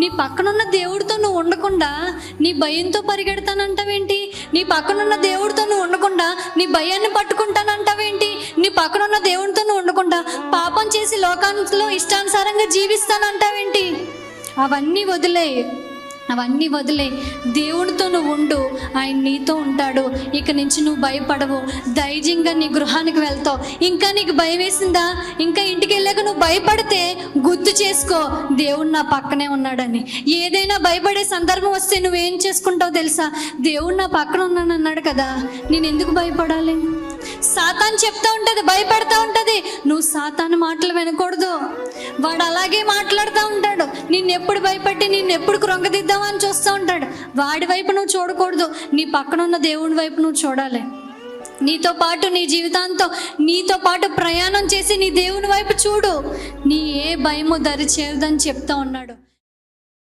నీ పక్కనున్న దేవుడితో నువ్వు ఉండకుండా నీ భయంతో పరిగెడతానంటావేంటి? నీ పక్కనున్న దేవుడితో నువ్వు ఉండకుండా నీ భయాన్ని పట్టుకుంటానంటావేంటి? నీ పక్కనున్న దేవుడితో నువ్వు ఉండకుండా పాపం చేసి లోకాంలో ఇష్టానుసారంగా జీవిస్తానంటావేంటి? అవన్నీ వదిలే దేవుడితో నువ్వు ఉండు, ఆయన నీతో ఉంటాడు. ఇక నుంచి నువ్వు భయపడవు, ధైర్యంగా నీ గృహానికి వెళ్తావు. ఇంకా నీకు భయం వేసిందా? ఇంకా ఇంటికి వెళ్ళాక నువ్వు భయపడితే గుర్తు చేసుకో, దేవుడు నా పక్కనే ఉన్నాడని. ఏదైనా భయపడే సందర్భం వస్తే నువ్వేం చేసుకుంటావు తెలుసా? దేవుడు నా పక్కన ఉన్నాను అన్నాడు కదా, నేను ఎందుకు భయపడాలి? సాతాను చెప్తా ఉంటుంది, భయపడతా ఉంటుంది. నువ్వు సాతాను మాటలు వినకూడదు. వాడు అలాగే మాట్లాడుతూ ఉంటాడు. నిన్నెప్పుడు భయపట్టి నిన్నెప్పుడు కృంగదిద్దామని చూస్తూ ఉంటాడు. వాడి వైపు నువ్వు చూడకూడదు, నీ పక్కన ఉన్న దేవుడి వైపు నువ్వు చూడాలి. నీతో పాటు నీ జీవితాంతో నీతో పాటు ప్రయాణం చేసి నీ దేవుని వైపు చూడు. నీ ఏ భయము దరి చేరదని చెప్తా ఉన్నాడు.